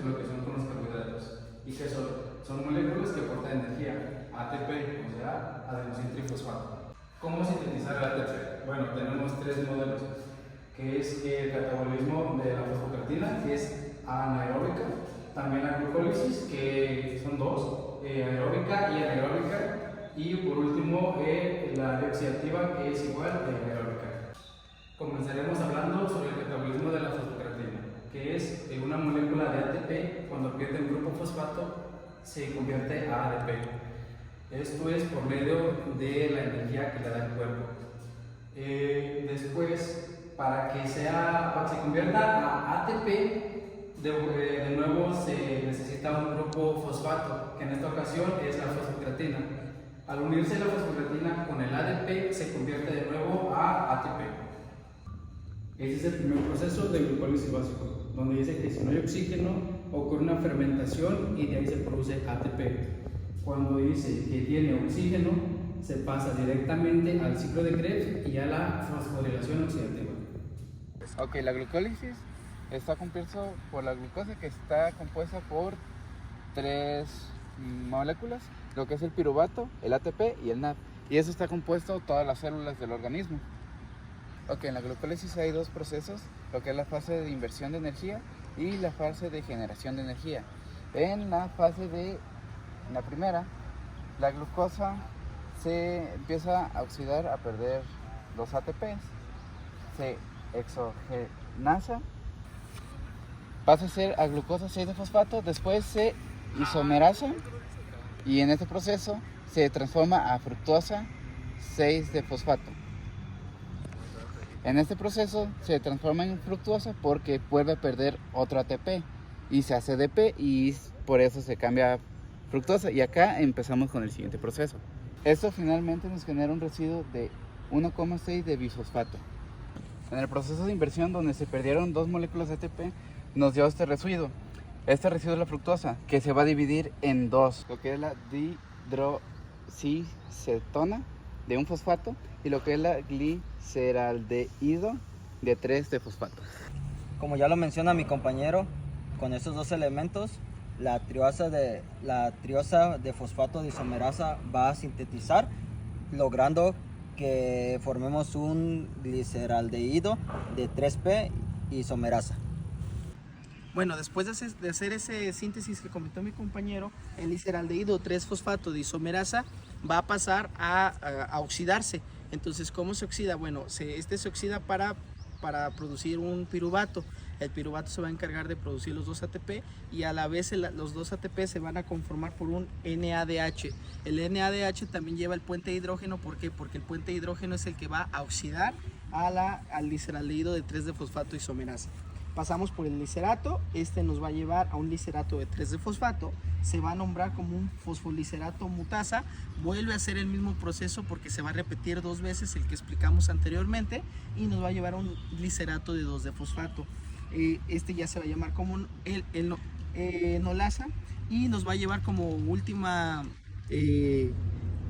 lo que son con los carbohidratos. ¿Y qué son? Son moléculas que aportan energía, ATP, o sea, adenosintrifosfato. ¿Cómo sintetizar el ATP? Bueno, tenemos tres modelos, que es el catabolismo de la fosfocreatina, que es anaeróbica, también la glucólisis, que son dos, aeróbica y anaeróbica, y por último la oxidativa, que es igual a anaeróbica. Comenzaremos hablando sobre el catabolismo de la fosfocreatina, que es una molécula de ATP, cuando pierde un grupo fosfato se convierte a ADP. Esto es por medio de la energía que le da el cuerpo. Después, para que se convierta a ATP, de nuevo se necesita un grupo fosfato, que en esta ocasión es la fosfocreatina. Al unirse la fosfocreatina con el ADP, se convierte de nuevo a ATP. Ese es el primer proceso de glucólisis básico, donde dice que si no hay oxígeno, ocurre una fermentación y de ahí se produce ATP. Cuando dice que tiene oxígeno, se pasa directamente al ciclo de Krebs y a la fosforilación oxidativa. Ok, la glucólisis está compuesta por la glucosa, que está compuesta por tres moléculas, lo que es el piruvato, el ATP y el NAD. Y eso está compuesto todas las células del organismo. Ok, en la glucólisis hay dos procesos, lo que es la fase de inversión de energía y la fase de generación de energía. En la fase de la primera, la glucosa se empieza a oxidar, a perder los ATPs, se exogenasa, pasa a ser a glucosa 6 de fosfato, después se isomerasa y en este proceso se transforma a fructosa 6 de fosfato. En este proceso se transforma en fructosa porque vuelve a perder otro ATP y se hace ADP y por eso se cambia a fructosa. Y acá empezamos con el siguiente proceso. Esto finalmente nos genera un residuo de 1,6 de bifosfato. En el proceso de inversión, donde se perdieron dos moléculas de ATP, nos dio este residuo. Este residuo es la fructosa, que se va a dividir en dos, lo que es la dihidroxicetona de un fosfato y lo que es la gliceraldehído de 3 de fosfato. Como ya lo menciona mi compañero, con estos dos elementos, la triosa de fosfato de isomerasa va a sintetizar, logrando que formemos un gliceraldehído de 3P isomerasa. Bueno, después de hacer ese síntesis que comentó mi compañero, el gliceraldehído 3-fosfato de isomerasa va a pasar a oxidarse. Entonces, ¿cómo se oxida? Bueno, este se oxida para producir un piruvato. El piruvato se va a encargar de producir los dos ATP y a la vez los dos ATP se van a conformar por un NADH. El NADH también lleva el puente de hidrógeno. ¿Por qué? Porque el puente de hidrógeno es el que va a oxidar al gliceraldehído de 3 de fosfato isomerasa. Pasamos por el glicerato, este nos va a llevar a un glicerato de 3 de fosfato, se va a nombrar como un fosfolicerato mutasa, vuelve a hacer el mismo proceso porque se va a repetir dos veces el que explicamos anteriormente y nos va a llevar a un glicerato de 2 de fosfato. Este ya se va a llamar como enolasa y nos va a llevar como última,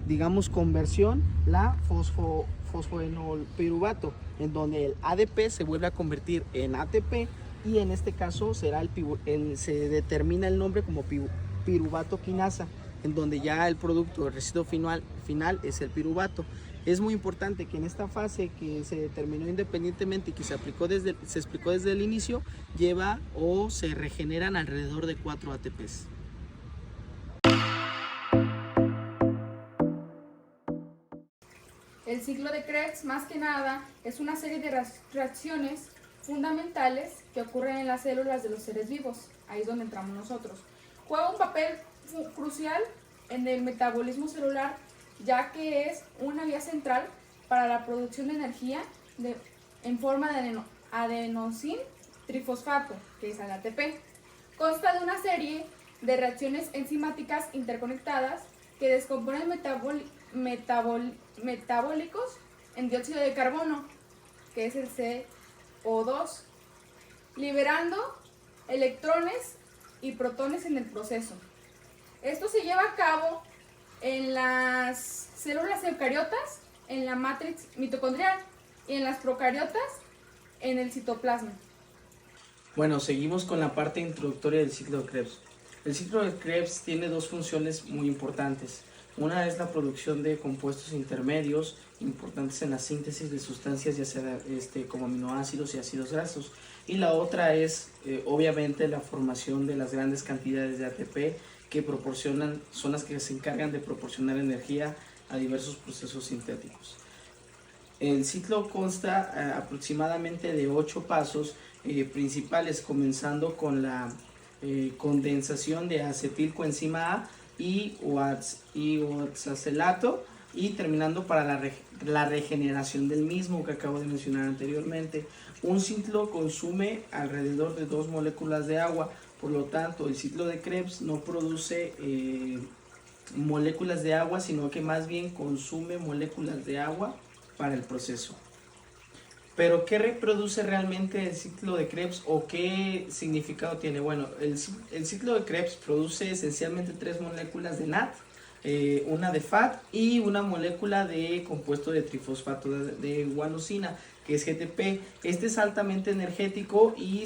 digamos, conversión la fosfoenolpiruvato, en donde el ADP se vuelve a convertir en ATP y en este caso será se determina el nombre como piruvato quinasa, en donde ya el producto, el residuo final es el piruvato. Es muy importante que en esta fase que se determinó independientemente y que se explicó desde el inicio, lleva o se regeneran alrededor de 4 ATPs. El ciclo de Krebs, más que nada, es una serie de reacciones fundamentales que ocurren en las células de los seres vivos. Ahí es donde entramos nosotros. Juega un papel crucial en el metabolismo celular, ya que es una vía central para la producción de energía en forma de adenosin trifosfato, que es el ATP. Consta de una serie de reacciones enzimáticas interconectadas que descomponen metabólicos en dióxido de carbono, que es el CO2, liberando electrones y protones en el proceso. Esto se lleva a cabo en las células eucariotas, en la matriz mitocondrial, y en las procariotas, en el citoplasma. Bueno, seguimos con la parte introductoria del ciclo de Krebs. El ciclo de Krebs tiene dos funciones muy importantes. Una es la producción de compuestos intermedios importantes en la síntesis de sustancias, ya sea como aminoácidos y ácidos grasos. Y la otra es, obviamente, la formación de las grandes cantidades de ATP que son las que se encargan de proporcionar energía a diversos procesos sintéticos. El ciclo consta aproximadamente de 8 pasos principales, comenzando con la condensación de acetilcoenzima A y oxacelato y terminando para la regeneración del mismo que acabo de mencionar anteriormente. Un ciclo consume alrededor de 2 moléculas de agua, por lo tanto el ciclo de Krebs no produce moléculas de agua, sino que más bien consume moléculas de agua para el proceso. Pero ¿qué reproduce realmente el ciclo de Krebs o qué significado tiene? Bueno, el ciclo de Krebs produce esencialmente 3 moléculas de NAD, una de FAD y una molécula de compuesto de trifosfato de guanosina, que es GTP. Este es altamente energético y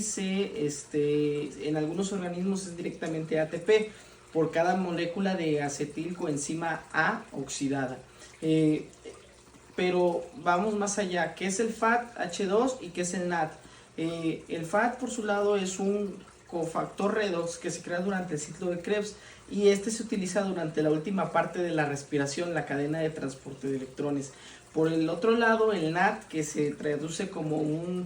en algunos organismos es directamente ATP por cada molécula de acetilcoenzima A oxidada. Pero vamos más allá. ¿Qué es el FAD-H2 y qué es el NAD? El FAD, por su lado, es un cofactor redox que se crea durante el ciclo de Krebs y este se utiliza durante la última parte de la respiración, la cadena de transporte de electrones. Por el otro lado, el NAD, que se traduce como un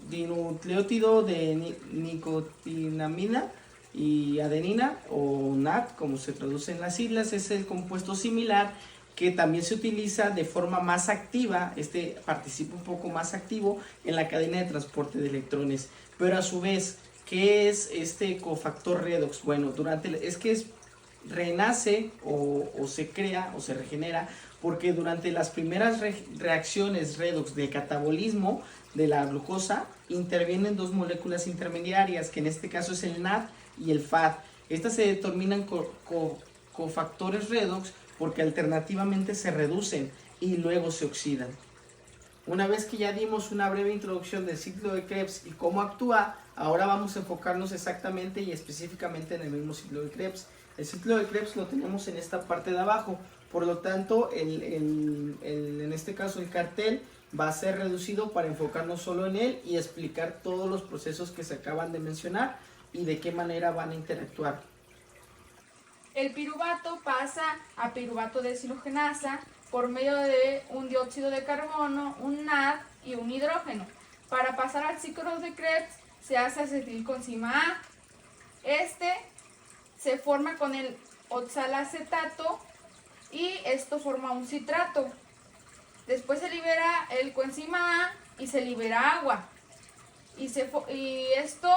dinucleótido de nicotinamina y adenina, o NAD, como se traduce en las siglas, es el compuesto similar que también se utiliza de forma más activa, participa un poco más activo en la cadena de transporte de electrones. Pero a su vez, ¿qué es este cofactor redox? Bueno, renace o se crea o se regenera porque durante las primeras reacciones redox de catabolismo de la glucosa intervienen 2 moléculas intermediarias, que en este caso es el NAD y el FAD. Estas se determinan cofactores redox porque alternativamente se reducen y luego se oxidan. Una vez que ya dimos una breve introducción del ciclo de Krebs y cómo actúa, ahora vamos a enfocarnos exactamente y específicamente en el mismo ciclo de Krebs. El ciclo de Krebs lo tenemos en esta parte de abajo, por lo tanto en este caso el cartel va a ser reducido para enfocarnos solo en él y explicar todos los procesos que se acaban de mencionar y de qué manera van a interactuar. El piruvato pasa a piruvato deshidrogenasa por medio de un dióxido de carbono, un NAD y un hidrógeno. Para pasar al ciclo de Krebs se hace acetilcoenzima A. Se forma con el oxalacetato y esto forma un citrato. Después se libera el coenzima A y se libera agua. Y esto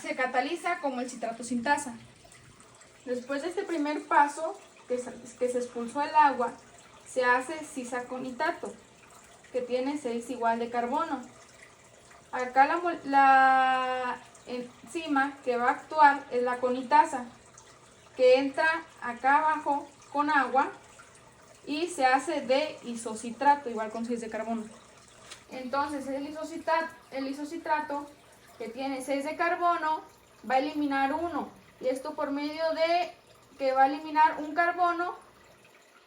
se cataliza como el citrato sintasa. Después de este primer paso, que se expulsó el agua, se hace cisaconitato, que tiene 6 igual de carbono. Acá la enzima que va a actuar es la conitasa, que entra acá abajo con agua y se hace de isocitrato, igual con 6 de carbono. Entonces el isocitrato, que tiene 6 de carbono, va a eliminar 1. Y esto por medio de que va a eliminar un carbono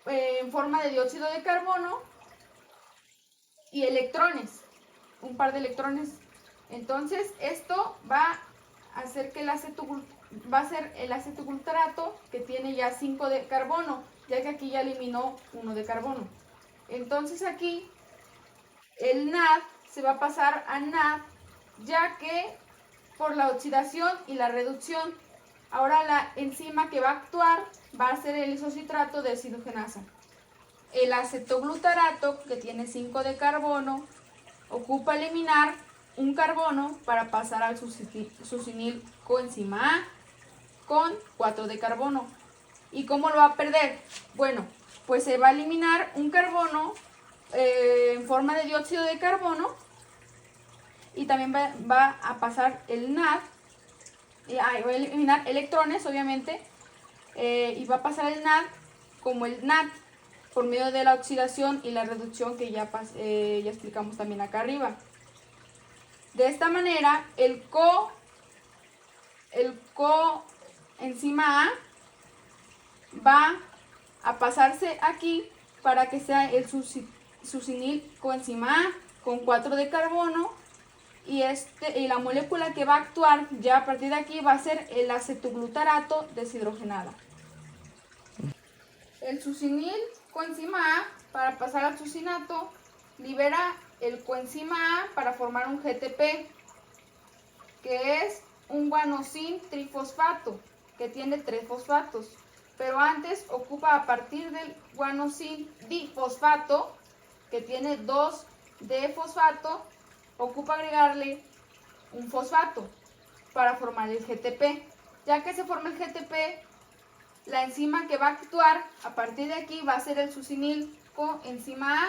en forma de dióxido de carbono y electrones, un par de electrones. Entonces esto va a hacer que el acetoglutarato, que tiene ya 5 de carbono, ya que aquí ya eliminó 1 de carbono. Entonces aquí el NAD se va a pasar a NAD, ya que por la oxidación y la reducción, ahora la enzima que va a actuar va a ser el isocitrato de deshidrogenasa. El acetoglutarato, que tiene 5 de carbono, ocupa eliminar un carbono para pasar al succinilcoenzima A con 4 de carbono. ¿Y cómo lo va a perder? Bueno, pues se va a eliminar un carbono en forma de dióxido de carbono y también va a pasar el NAD. Va a eliminar electrones, obviamente, y va a pasar el NAD como el NAD por medio de la oxidación y la reducción que ya explicamos también acá arriba. De esta manera, el coenzima A va a pasarse aquí para que sea el succinil coenzima A con 4 de carbono y la molécula que va a actuar ya a partir de aquí va a ser el acetoglutarato deshidrogenada. El succinil coenzima A, para pasar al succinato, libera el coenzima A para formar un GTP, que es un guanosin trifosfato, que tiene 3 fosfatos. Pero antes ocupa, a partir del guanosin difosfato, que tiene 2 de fosfato, ocupa agregarle un fosfato para formar el GTP. Ya que se forma el GTP, la enzima que va a actuar a partir de aquí va a ser el succinil coenzima A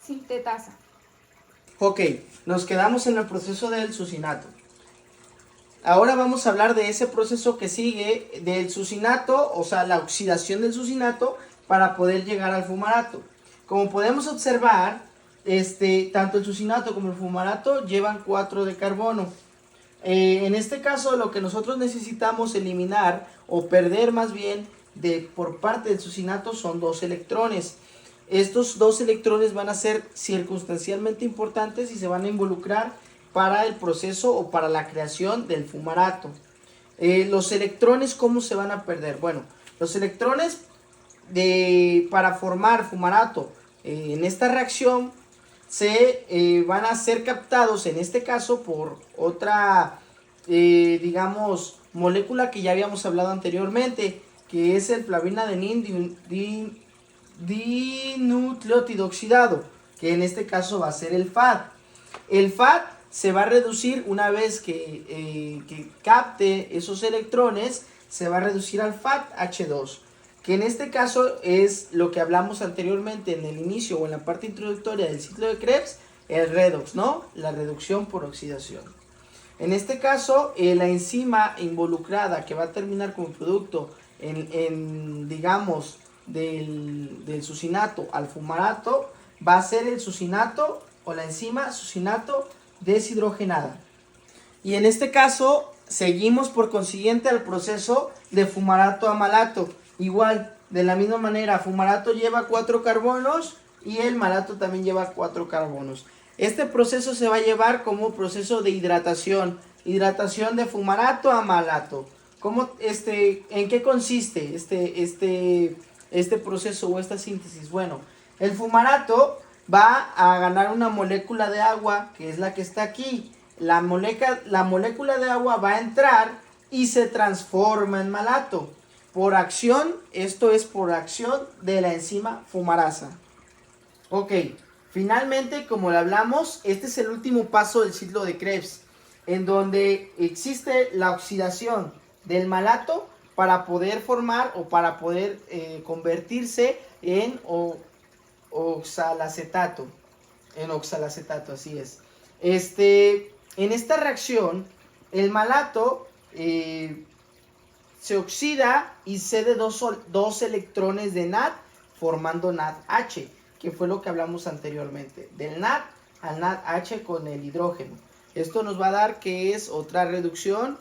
sintetasa. Ok, nos quedamos en el proceso del succinato. Ahora vamos a hablar de ese proceso que sigue del succinato, o sea, la oxidación del succinato para poder llegar al fumarato. Como podemos observar, tanto el succinato como el fumarato llevan 4 de carbono. En este caso, lo que nosotros necesitamos eliminar o perder más bien por parte del succinato son 2 electrones. Estos 2 electrones van a ser circunstancialmente importantes y se van a involucrar para el proceso o para la creación del fumarato. Los electrones, ¿cómo se van a perder? Bueno, los electrones para formar fumarato en esta reacción se van a ser captados en este caso por otra, digamos, molécula que ya habíamos hablado anteriormente, que es el flavinadenil dinucleótido oxidado, que en este caso va a ser el FAD. El FAD se va a reducir una vez que capte esos electrones, se va a reducir al FAD-H2, que en este caso es lo que hablamos anteriormente en el inicio o en la parte introductoria del ciclo de Krebs, el redox, ¿no? La reducción por oxidación. En este caso, la enzima involucrada que va a terminar como producto digamos, del succinato al fumarato, va a ser el succinato o la enzima succinato deshidrogenada. Y en este caso, seguimos por consiguiente al proceso de fumarato a malato. Igual, de la misma manera, fumarato lleva 4 carbonos y el malato también lleva 4 carbonos. Este proceso se va a llevar como proceso de hidratación de fumarato a malato. ¿En qué consiste este proceso o esta síntesis? Bueno, el fumarato va a ganar una molécula de agua, que es la que está aquí. La molécula de agua va a entrar y se transforma en malato. Por acción, esto es por acción de la enzima fumarasa. Ok, finalmente, como lo hablamos, este es el último paso del ciclo de Krebs, en donde existe la oxidación del malato para poder formar o para poder convertirse en oxalacetato. En oxalacetato, así es. En esta reacción, el malato se oxida y cede dos electrones de NAD formando NADH, que fue lo que hablamos anteriormente, del NAD al NADH con el hidrógeno. Esto nos va a dar que es otra reducción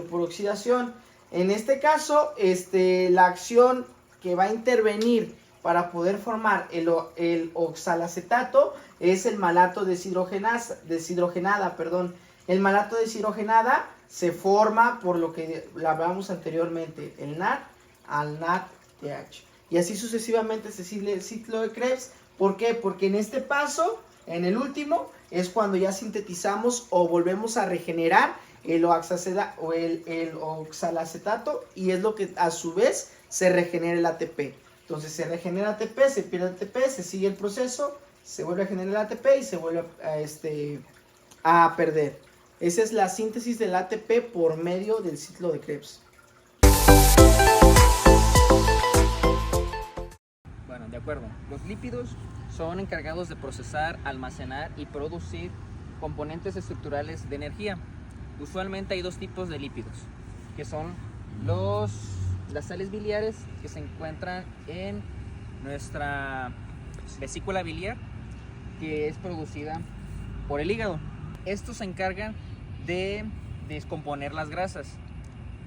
por oxidación. En este caso, la acción que va a intervenir para poder formar el oxalacetato es el malato deshidrogenada. El malato deshidrogenada se forma por lo que hablábamos anteriormente, el NAD al NADH. Y así sucesivamente se sigue el ciclo de Krebs. ¿Por qué? Porque en este paso, en el último, es cuando ya sintetizamos o volvemos a regenerar el oxalacetato, y es lo que a su vez se regenera el ATP. Entonces se regenera ATP, se pierde ATP, se sigue el proceso, se vuelve a generar el ATP y se vuelve a perder. Esa es la síntesis del ATP por medio del ciclo de Krebs. Bueno, de acuerdo. Los lípidos son encargados de procesar, almacenar y producir componentes estructurales de energía. Usualmente hay 2 tipos de lípidos, que son las sales biliares, que se encuentran en nuestra vesícula biliar, que es producida por el hígado. Estos se encargan de descomponer las grasas.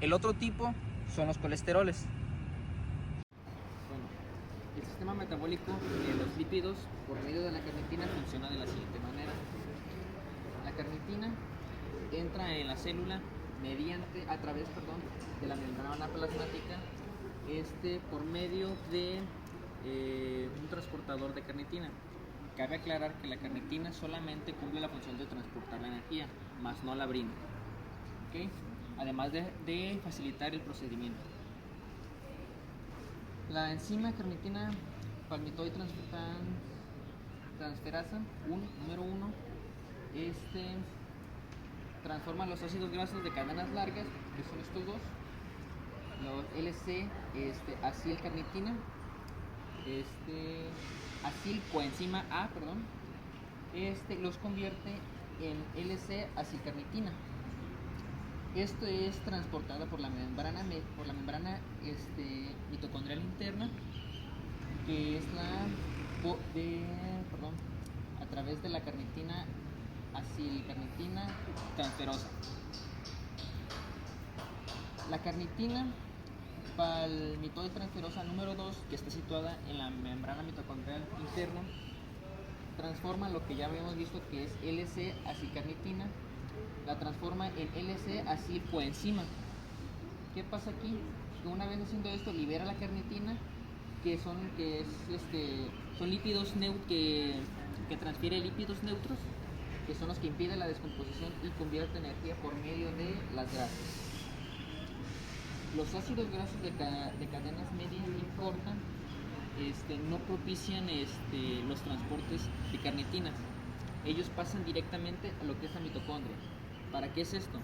El otro tipo son los colesteroles. Bueno, el sistema metabólico de los lípidos por medio de la carnitina funciona de la siguiente manera. La carnitina entra en la célula a través de la membrana plasmática por medio de un transportador de carnitina. Cabe aclarar que la carnitina solamente cumple la función de transportar la energía, más no la brinda. ¿Okay? Además de facilitar el procedimiento. La enzima carnitina palmitoitransferasa número 1 transforma los ácidos grasos de cadenas largas, que son estos dos, los LC acilcarnitina, acilcoenzima A, los convierte en LC acilcarnitina. Esto es transportada por la membrana mitocondrial interna, que es a través de la carnitina acilcarnitina transferosa. La carnitina palmitoitransferosa número 2, que está situada en la membrana mitocondrial interna, transforma lo que ya habíamos visto que es LC acilcarnitina, la transforma en LC acilcoenzima. ¿Qué pasa aquí? Que una vez haciendo esto libera la carnitina, que son lípidos que transfiere lípidos neutros, que son los que impiden la descomposición y convierte energía por medio de las grasas. Los ácidos grasos de cadenas medias y cortas no propician los transportes de carnitina. Ellos pasan directamente a lo que es la mitocondria. ¿Para qué es esto?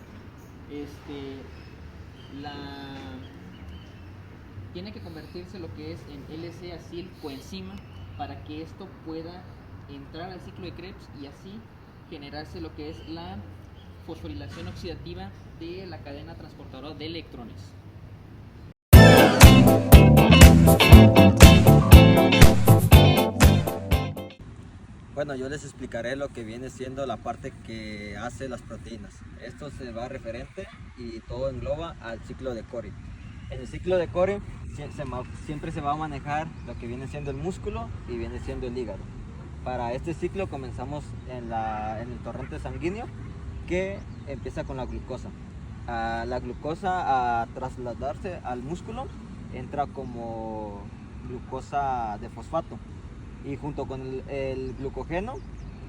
Tiene que convertirse lo que es en LC acilcoenzima para que esto pueda entrar al ciclo de Krebs y así generarse lo que es la fosforilación oxidativa de la cadena transportadora de electrones. Bueno, yo les explicaré lo que viene siendo la parte que hace las proteínas. Esto se va referente y todo engloba al ciclo de Cori. En el ciclo de Cori siempre se va a manejar lo que viene siendo el músculo y viene siendo el hígado. Para este ciclo comenzamos en el torrente sanguíneo, que empieza con la glucosa. La glucosa, a trasladarse al músculo, entra como glucosa de fosfato, y junto con el glucógeno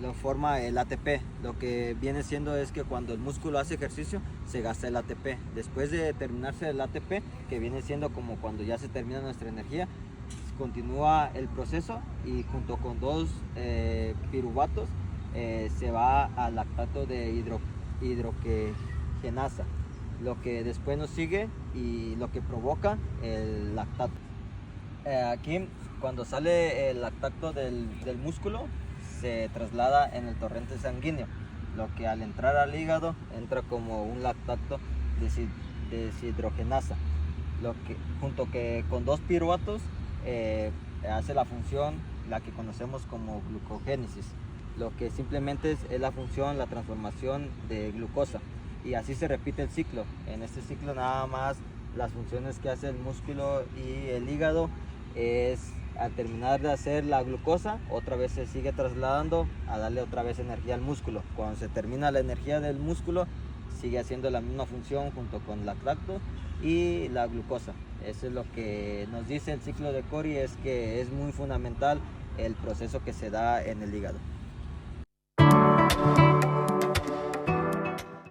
lo forma el ATP. Lo que viene siendo es que cuando el músculo hace ejercicio se gasta el ATP. Después de terminarse el ATP, que viene siendo como cuando ya se termina nuestra energía, continúa el proceso y junto con dos piruvatos se va al lactato de hidrogenasa, lo que después nos sigue y lo que provoca el lactato. Aquí, cuando sale el lactato del músculo, se traslada en el torrente sanguíneo, lo que al entrar al hígado entra como un lactato deshidrogenasa, lo que junto con dos piruvatos hace la función, la que conocemos como glucogénesis, lo que simplemente es la función, la transformación de glucosa, y así se repite el ciclo. En este ciclo nada más las funciones que hace el músculo y el hígado es, al terminar de hacer la glucosa, otra vez se sigue trasladando a darle otra vez energía al músculo. Cuando se termina la energía del músculo, sigue haciendo la misma función junto con el lactato y la glucosa. Eso es lo que nos dice el ciclo de Cori, es que es muy fundamental el proceso que se da en el hígado.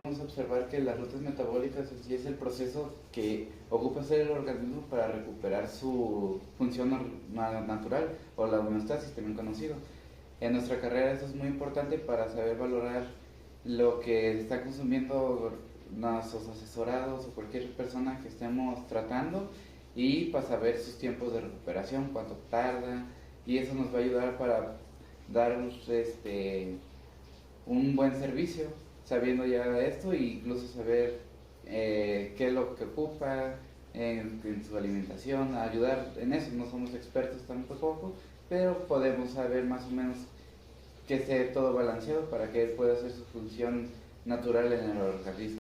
Vamos a observar que las rutas metabólicas sí es el proceso que ocupa hacer el organismo para recuperar su función natural, o la homeostasis, también conocido. En nuestra carrera esto es muy importante para saber valorar lo que está consumiendo nuestros asesorados o cualquier persona que estemos tratando, y para saber sus tiempos de recuperación, cuánto tarda, y eso nos va a ayudar para dar un buen servicio, sabiendo ya esto, e incluso saber qué es lo que ocupa en su alimentación, ayudar en eso. No somos expertos tampoco, pero podemos saber más o menos que esté todo balanceado para que él pueda hacer su función natural en el organismo.